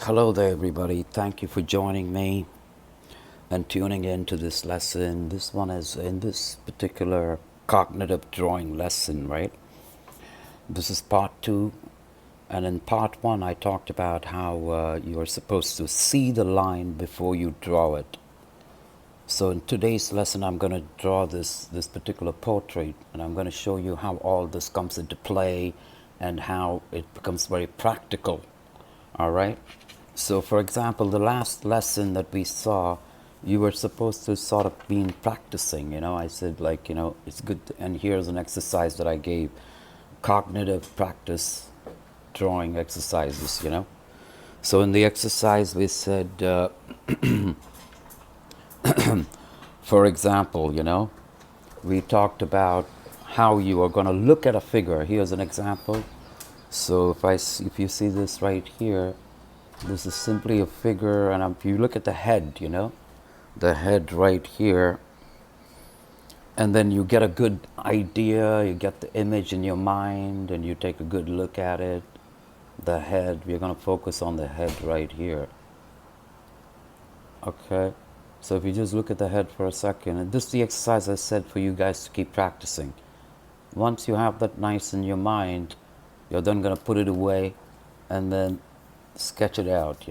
Hello there, everybody. Thank you for joining me and tuning in to this lesson. This one is in this particular cognitive drawing lesson, right? This is part two. And in part one, I talked about how you are supposed to see the line before you draw it. So in today's lesson, I'm going to draw this particular portrait, and I'm going to show you how all this comes into play and how it becomes very practical. All right? So, for example, the last lesson that we saw, you were supposed to sort of been practicing. I said, like, it's good. And here's an exercise that I gave, cognitive practice drawing exercises. So, in the exercise, we said, for example, we talked about how you are going to look at a figure. Here's an example. So, if you see this right here, this is simply a figure, and if you look at the head, the head right here, and then you get a good idea, you get the image in your mind, and you take a good look at it. The head, we're going to focus on the head right here. Okay? So if you just look at the head for a second, and this is the exercise I said for you guys to keep practicing. Once you have that nice in your mind, you're then going to put it away and then sketch it out,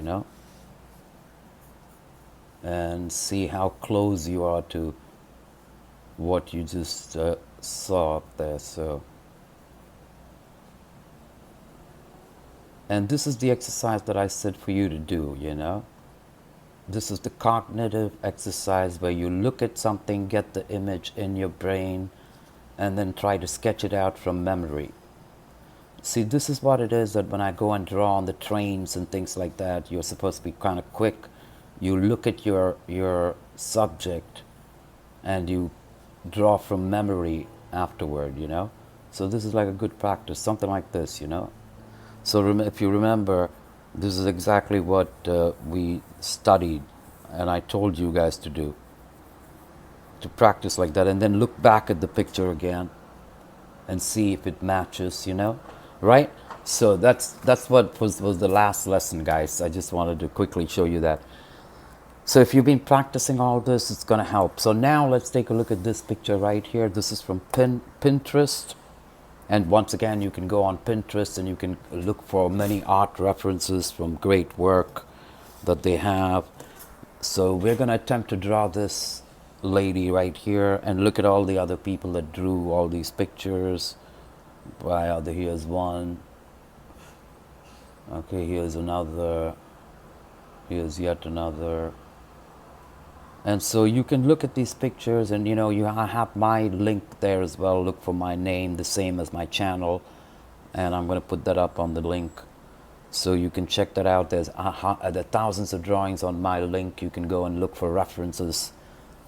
and see how close you are to what you just saw up there. So, and this is the exercise that I said for you to do, This is the cognitive exercise where you look at something, get the image in your brain, and then try to sketch it out from memory. See, this is what it is, that when I go and draw on the trains and things like that, you're supposed to be kind of quick. You look at your subject and you draw from memory afterward, So this is like a good practice, something like this, So if you remember, this is exactly what we studied and I told you guys to do, to practice like that, and then look back at the picture again and see if it matches, right? So that's what was the last lesson, guys. I just wanted to quickly show you that. So if you've been practicing all this, it's going to help. So now let's take a look at this picture right here. This is from Pinterest. And once again, you can go on Pinterest and you can look for many art references from great work that they have. So we're going to attempt to draw this lady right here, and look at all the other people that drew all these pictures. Here's one. Okay, here's another. Here's yet another. And so you can look at these pictures, and I have my link there as well. Look for my name, the same as my channel, and I'm going to put that up on the link, so you can check that out. There are thousands of drawings on my link. You can go and look for references.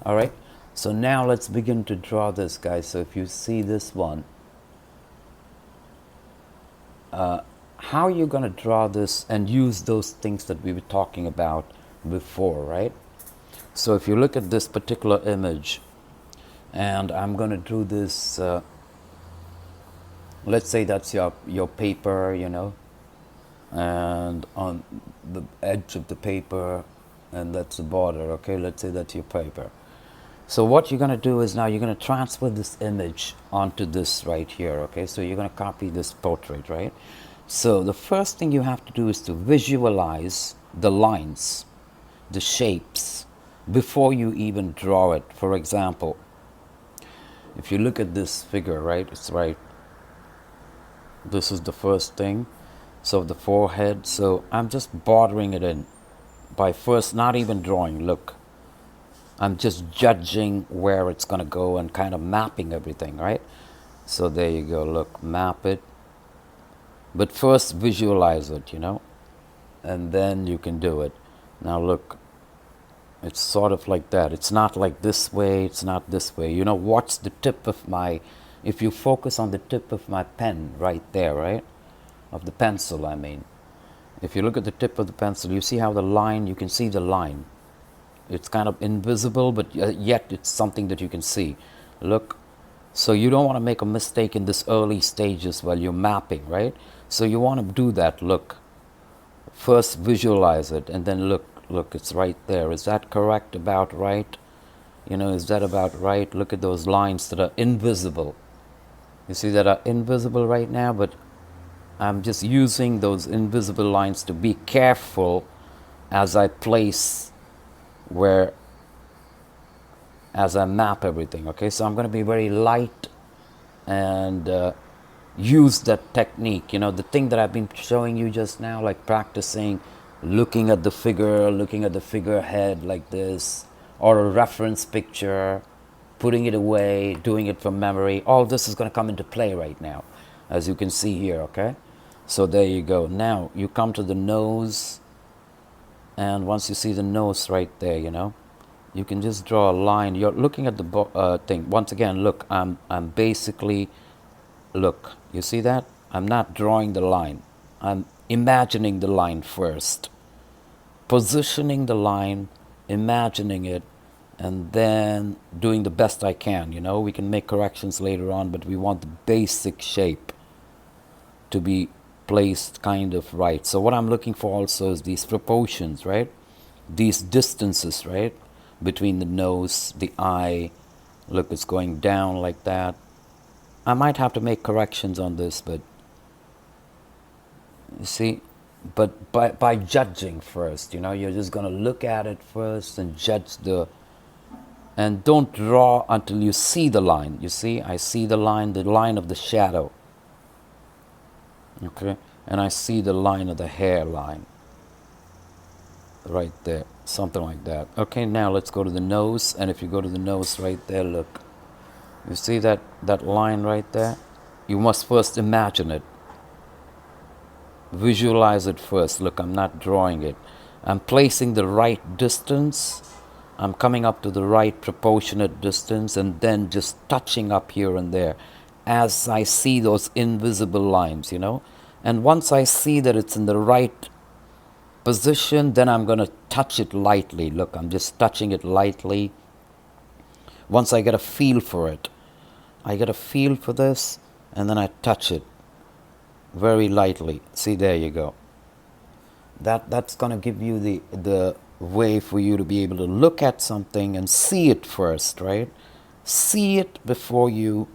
All right. So now let's begin to draw this, guys. So if you see this one, how are you going to draw this and use those things that we were talking about before, right? So if you look at this particular image, and I'm going to do this, let's say that's your paper, and on the edge of the paper, and that's the border, okay? Let's say that's your paper. So what you're going to do is now you're going to transfer this image onto this right here, okay? So you're going to copy this portrait, right? So the first thing you have to do is to visualize the lines, the shapes, before you even draw it. For example, if you look at this figure, right, it's right, this is the first thing. So the forehead, so I'm just bordering it in by first not even drawing. Look, I'm just judging where it's going to go and kind of mapping everything, right? So there you go. Look, map it, but first visualize it, and then you can do it. Now look, it's sort of like that. It's not like this way, it's not this way. Watch the tip of if you focus on the tip of my pen right there, right? Of the pencil, I mean. If you look at the tip of the pencil, you see how the line, you can see the line. It's kind of invisible, but yet it's something that you can see. Look. So you don't want to make a mistake in this early stages while you're mapping, right? So you want to do that. Look. First visualize it and then look, it's right there. Is that correct? About right? Is that about right? Look at those lines that are invisible. You see that are invisible right now, but I'm just using those invisible lines to be careful as I place where, as I map everything. Okay, so I'm going to be very light and use that technique. The thing that I've been showing you just now, like practicing looking at the figurehead like this, or a reference picture, putting it away, doing it from memory. All this is going to come into play right now, as you can see here. Okay, so there you go. Now you come to the nose, and once you see the nose right there, you can just draw a line. You're looking at the thing. Once again, look, I'm basically, look, you see that? I'm not drawing the line. I'm imagining the line first. Positioning the line, imagining it, and then doing the best I can. We can make corrections later on, but we want the basic shape to be placed kind of right. So what I'm looking for also is these proportions, right? These distances, right? Between the nose, the eye. Look, it's going down like that. I might have to make corrections on this, but you see, but by judging first, you're just going to look at it first and judge and don't draw until you see the line. You see, I see the line of the shadow. Okay, and I see the line of the hairline right there, something like that. Okay, now let's go to the nose, and if you go to the nose right there, look, you see that line right there? You must first imagine it. Visualize it first. Look, I'm not drawing it. I'm placing the right distance. I'm coming up to the right proportionate distance and then just touching up here and there as I see those invisible lines, And once I see that it's in the right position, then I'm going to touch it lightly. Look, I'm just touching it lightly. Once I get a feel for it, I get a feel for this, and then I touch it very lightly. See, there you go. That's going to give you the way for you to be able to look at something and see it first, right? See it before you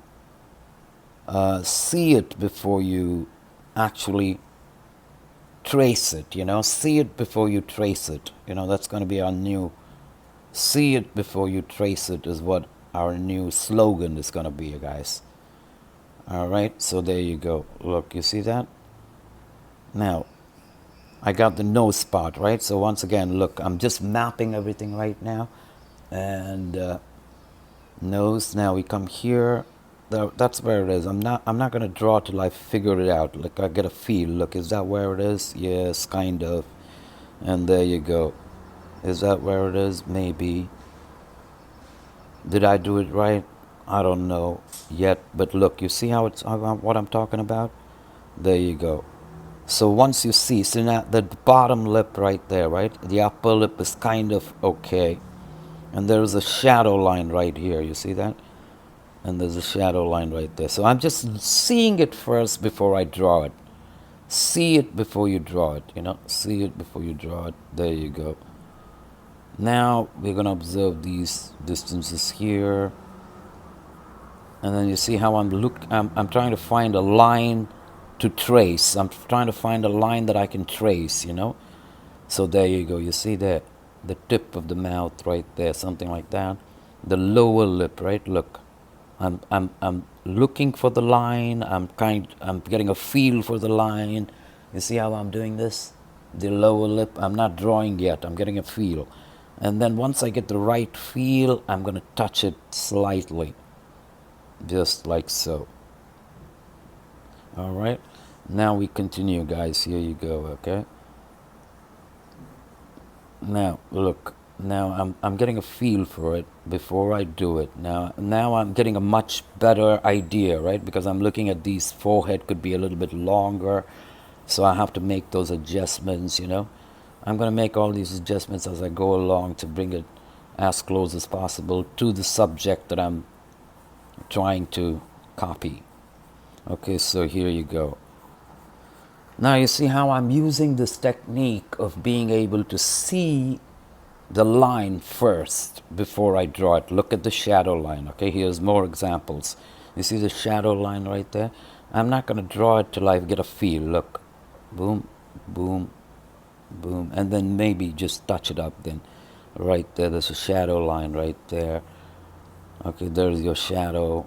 actually trace it. See it before you trace it. That's going to be our new. See it before you trace it is what our new slogan is going to be, guys. All right, so there you go. Look, you see that? Now, I got the nose part, right? So once again, look, I'm just mapping everything right now. And nose, now we come here. That's where it is. I'm not going to draw till I figure it out. Like, I get a feel. Look, is that where it is? Yes, kind of. And there you go. Is that where it is? Maybe. Did I do it right? I don't know yet, but look, you see how it's what I'm talking about? There you go. So once you see, so now the bottom lip right there, right? The upper lip is kind of okay. And there's a shadow line right here, you see that? And there's a shadow line right there. So I'm just seeing it first before I draw it. See it before you draw it, See it before you draw it. There you go. Now we're going to observe these distances here. And then you see how I'm trying to find a line to trace. I'm trying to find a line that I can trace, So there you go. You see that the tip of the mouth right there, something like that. The lower lip, right? Look, I'm looking for the line. I'm getting a feel for the line. You see how I'm doing this? The lower lip. I'm not drawing yet. I'm getting a feel, and then once I get the right feel, I'm going to touch it slightly. Just like so. All right. Now we continue, guys. Here you go. Okay. Now look. Now I'm getting a feel for it before I do it. Now I'm getting a much better idea, right? Because I'm looking at these forehead could be a little bit longer, so I have to make those adjustments. I'm going to make all these adjustments as I go along to bring it as close as possible to the subject that I'm trying to copy. Okay, so here you go. Now you see how I'm using this technique of being able to see the line first before I draw it. Look at the shadow line. Okay, here's more examples. You see the shadow line right there? I'm not going to draw it till I get a feel. Look, boom, boom, boom, and then maybe just touch it up. Then right there, there's a shadow line right there. Okay, there's your shadow.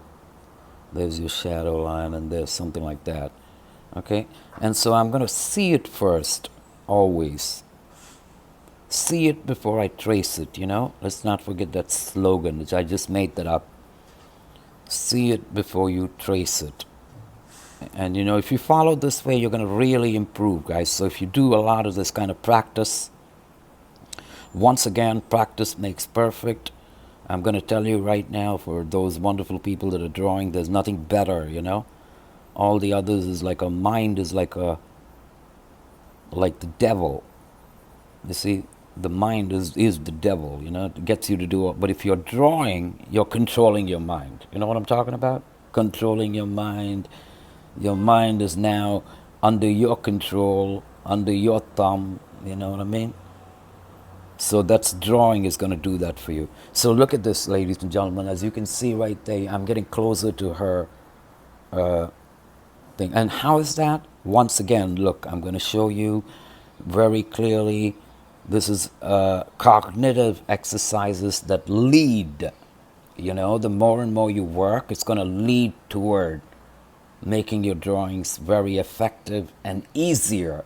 There's your shadow line, and there's something like that. Okay, and so I'm going to see it first, always. See it before I trace it, you know? Let's not forget that slogan, which I just made that up. See it before you trace it. And you know, if you follow this way, you're going to really improve, guys. So if you do a lot of this kind of practice, once again, practice makes perfect. I'm going to tell you right now, for those wonderful people that are drawing, there's nothing better, you know? All the others is like a mind is like the devil. You see, the mind is the devil, you know, it gets you to do it. But if you're drawing, you're controlling your mind. You know what I'm talking about? Controlling your mind. Your mind is now under your control, under your thumb, you know what I mean? So that's drawing is going to do that for you. So look at this, ladies and gentlemen. As you can see right there, I'm getting closer to her thing. And how is that? Once again, look, I'm going to show you very clearly. This is cognitive exercises that lead. You know, the more and more you work, it's going to lead toward making your drawings very effective and easier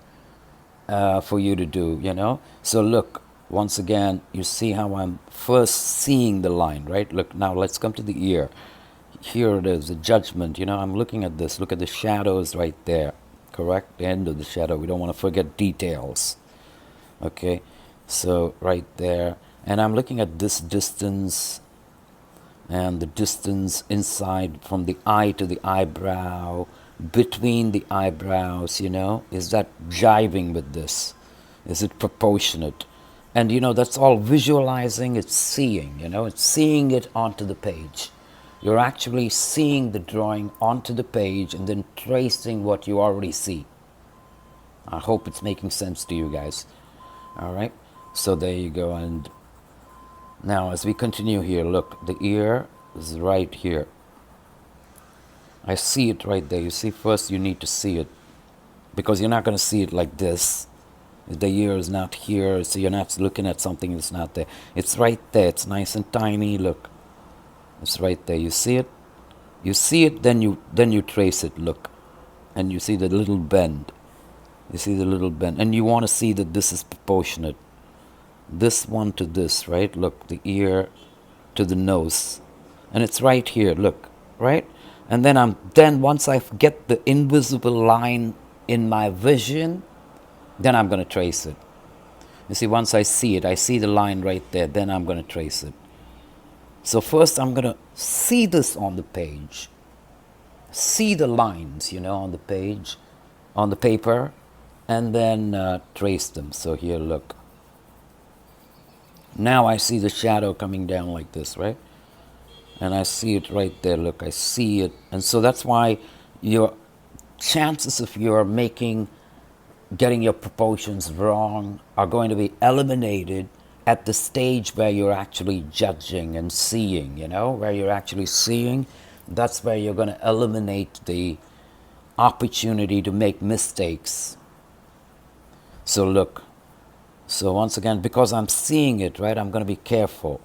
for you to do, you know. So look, once again, you see how I'm first seeing the line, right? Look, now let's come to the ear. Here it is, the judgment, you know, I'm looking at this. Look at the shadows right there, correct? The end of the shadow. We don't want to forget details. Okay, so right there. And I'm looking at this distance and the distance inside from the eye to the eyebrow, between the eyebrows, you know, is that jiving with this? Is it proportionate? And you know, that's all visualizing, it's seeing, you know, it's seeing it onto the page. You're actually seeing the drawing onto the page and then tracing what you already see. I hope it's making sense to you guys. All right, so there you go. And now as we continue here, look, the ear is right here. I see it right there. You see, first you need to see it, because you're not going to see it like this. The ear is not here, so you're not looking at something that's not there. It's right there. It's nice and tiny. Look, it's right there. You see it? You see it, then you trace it. Look, and you see the little bend. You see the little bend, and you want to see that this is proportionate. This one to this, right? Look, the ear to the nose, and it's right here. Look, right? And then once I get the invisible line in my vision, then I'm going to trace it. You see, once I see it, I see the line right there, then I'm going to trace it. So first I'm going to see this on the page, see the lines, you know, on the page, on the paper, and then trace them. So here, look. Now I see the shadow coming down like this, right? And I see it right there. Look, I see it. And so that's why your chances of getting your proportions wrong are going to be eliminated at the stage where you're actually judging and seeing, you know, where you're actually seeing. That's where you're going to eliminate the opportunity to make mistakes. So look, so once again, because I'm seeing it, right, I'm going to be careful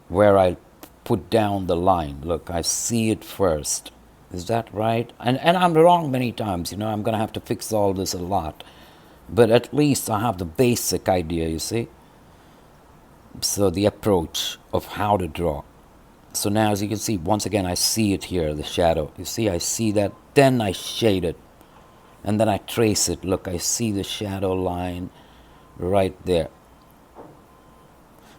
where I put down the line. Look, I see it first. Is that right? And I'm wrong many times, you know, I'm going to have to fix all this a lot. But at least I have the basic idea, you see. So the approach of how to draw. So now, as you can see, once again, I see it here, the shadow. You see, I see that. Then I shade it. And then I trace it. Look, I see the shadow line right there.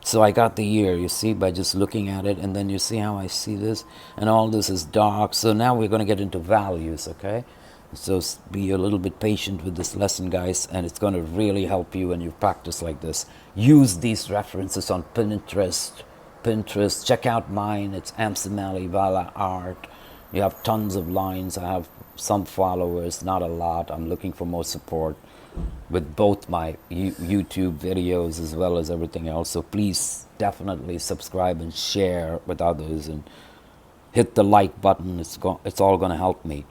So I got the ear, you see, by just looking at it. And then you see how I see this. And all this is dark. So now we're going to get into values, okay? So be a little bit patient with this lesson, guys, and it's going to really help you when you practice like this. Use these references on Pinterest. Check out mine. It's Amsamali Vala Art. You have tons of lines. I have some followers, not a lot. I'm looking for more support with both my YouTube videos as well as everything else. So please definitely subscribe and share with others and hit the like button. It's all going to help me.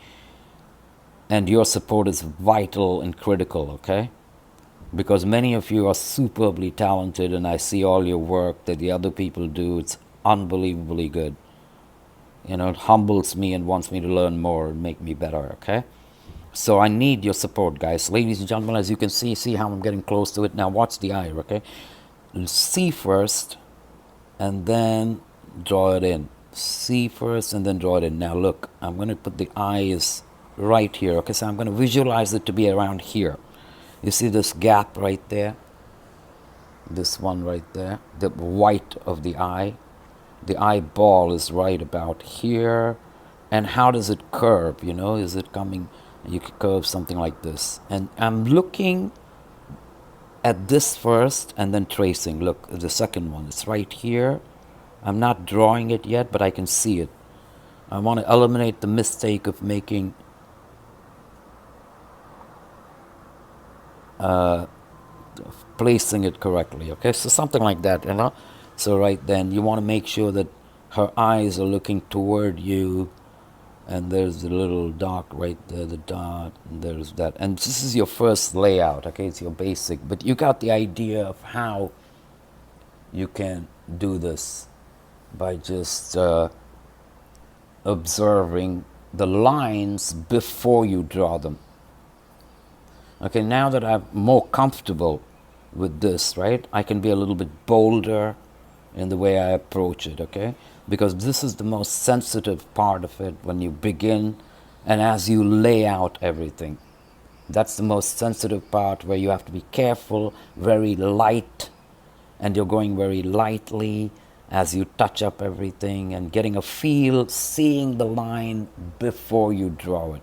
And your support is vital and critical, okay? Because many of you are superbly talented, and I see all your work that the other people do. It's unbelievably good. You know, it humbles me and wants me to learn more and make me better, okay? So I need your support, guys. Ladies and gentlemen, as you can see how I'm getting close to it. Now watch the eye, okay? See first, and then draw it in. See first, and then draw it in. Now look, I'm going to put the eyes right here, okay? So I'm going to visualize it to be around here. You see this gap right there? This one right there, the white of the eye. The eyeball is right about here. And how does it curve, you know? Is it coming? You could curve something like this. And I'm looking at this first and then tracing. Look, the second one, it's right here. I'm not drawing it yet, but I can see it. I want to eliminate the mistake of making placing it correctly, okay? So something like that, you know? So right then, you want to make sure that her eyes are looking toward you, and there's the little dot right there, the dot, and there's that. And this is your first layout, okay? It's your basic, but you got the idea of how you can do this by just observing the lines before you draw them. Okay, now that I'm more comfortable with this, right, I can be a little bit bolder in the way I approach it, okay? Because this is the most sensitive part of it when you begin and as you lay out everything. That's the most sensitive part where you have to be careful, very light, and you're going very lightly as you touch up everything and getting a feel, seeing the line before you draw it.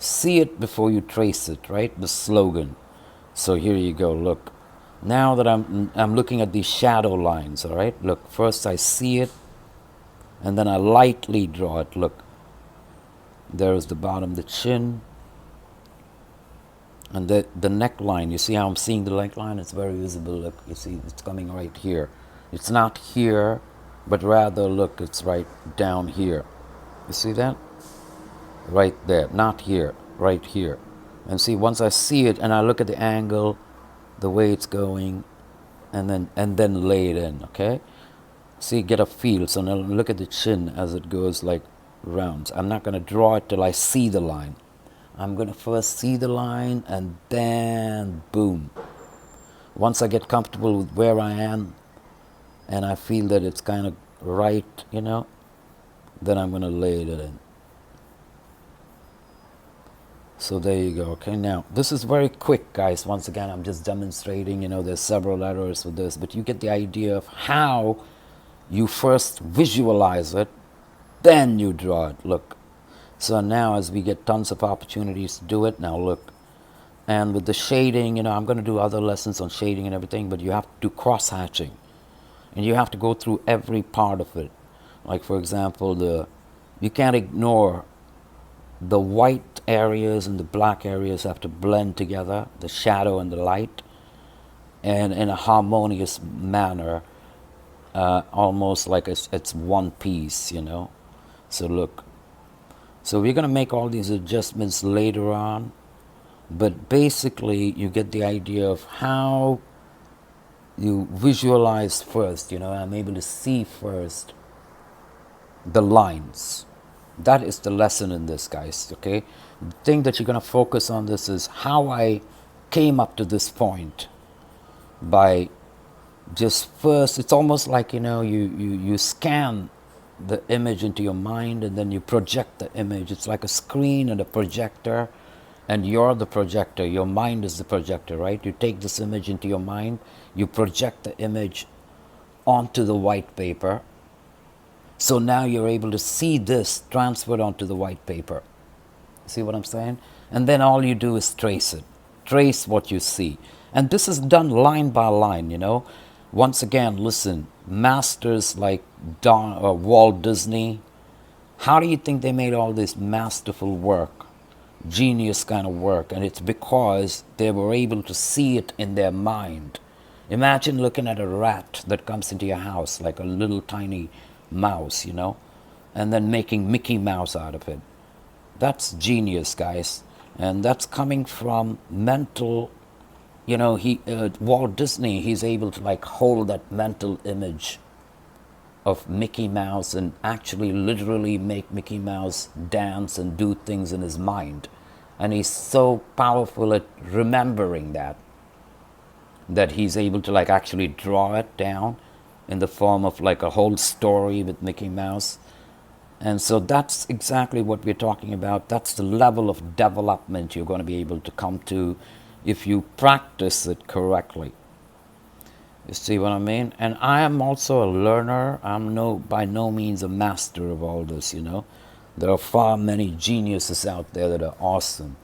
See it before you trace it, right? The slogan. So here you go, look. Now that I'm looking at these shadow lines, all right? Look, first I see it, and then I lightly draw it. Look, there's the bottom, the chin, and the neckline. You see how I'm seeing the neckline? It's very visible. Look, you see it's coming right here. It's not here, but rather, look, it's right down here. You see that? Right there, not here, right here. And see, once I see it and I look at the angle, the way it's going, and then lay it in, okay? See, get a feel. So now look at the chin as it goes like rounds. I'm not going to draw it till I see the line. I'm going to first see the line and then boom. Once I get comfortable with where I am and I feel that it's kind of right, you know, then I'm going to lay it in. So there you go, okay? Now, this is very quick, guys. Once again, I'm just demonstrating, you know, there's several errors with this, but you get the idea of how you first visualize it, then you draw it, look. So now as we get tons of opportunities to do it, now look. And with the shading, you know, I'm going to do other lessons on shading and everything, but you have to do cross-hatching. And you have to go through every part of it. Like, for example, you can't ignore the white areas and the black areas have to blend together, the shadow and the light, and in a harmonious manner, almost like it's one piece, you know. So look. So we're going to make all these adjustments later on, but basically you get the idea of how you visualize first, you know. I'm able to see first the lines. That is the lesson in this, guys, okay? The thing that you're going to focus on this is how I came up to this point by just first, it's almost like, you know, you scan the image into your mind and then you project the image. It's like a screen and a projector, and you're the projector. Your mind is the projector, right? You take this image into your mind, you project the image onto the white paper. So now you're able to see this transferred onto the white paper. See what I'm saying? And then all you do is trace it. Trace what you see. And this is done line by line, you know. Once again, listen, masters like Walt Disney How do you think they made all this masterful work, genius kind of work? And it's because they were able to see it in their mind. Imagine looking at a rat that comes into your house like a little tiny mouse, you know, and then making Mickey Mouse out of it. That's genius, guys. And that's coming from mental, you know, Walt Disney, he's able to like hold that mental image of Mickey Mouse and actually literally make Mickey Mouse dance and do things in his mind. And he's so powerful at remembering that he's able to like actually draw it down in the form of like a whole story with Mickey Mouse. And so that's exactly what we're talking about. That's the level of development you're going to be able to come to if you practice it correctly. You see what I mean? And I am also a learner. I'm by no means a master of all this, you know. There are far many geniuses out there that are awesome,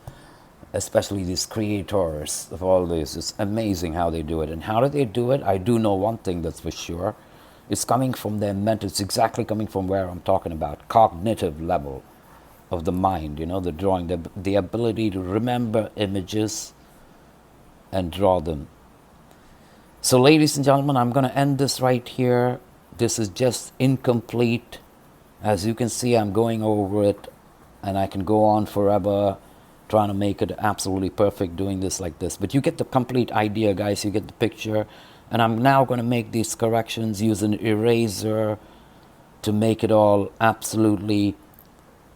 especially these creators of all this. It's amazing how they do it. And how do they do it? I do know one thing that's for sure. It's coming from their mental, it's exactly coming from where I'm talking about, cognitive level of the mind, you know, the drawing, the ability to remember images and draw them. So ladies and gentlemen, I'm going to end this right here. This is just incomplete. As you can see, I'm going over it, and I can go on forever trying to make it absolutely perfect doing this like this. But you get the complete idea, guys. You get the picture. And I'm now going to make these corrections, use an eraser to make it all absolutely,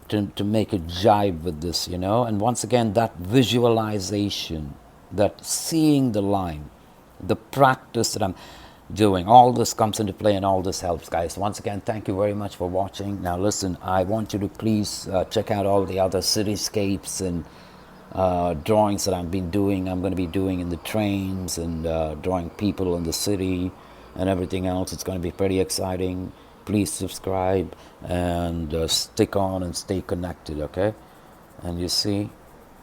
to make it jive with this, you know. And once again, that visualization, that seeing the line, the practice that I'm doing, all this comes into play and all this helps, guys. Once again, thank you very much for watching. Now listen, I want you to please check out all the other cityscapes and drawings that I've been doing. I'm going to be doing in the trains and drawing people in the city and everything else. It's going to be pretty exciting. Please subscribe and stick on and stay connected, okay? And you see,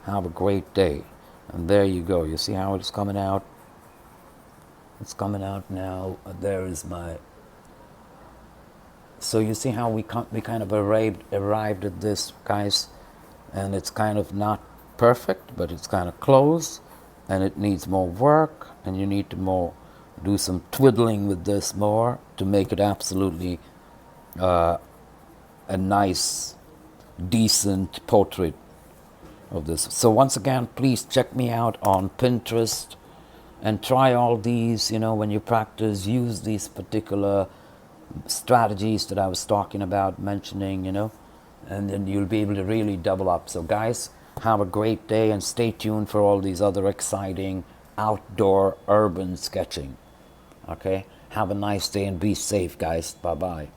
have a great day. And there you go. You see how it's coming out? It's coming out now. There is my... So you see how we kind of arrived at this, guys? And it's kind of not perfect, but it's kind of close, and it needs more work, and you need to do some twiddling with this more to make it absolutely a nice, decent portrait of this. So once again, please check me out on Pinterest and try all these, you know, when you practice, use these particular strategies that I was talking about, mentioning, you know, and then you'll be able to really double up. So guys, have a great day and stay tuned for all these other exciting outdoor urban sketching. Okay? Have a nice day and be safe, guys. Bye-bye.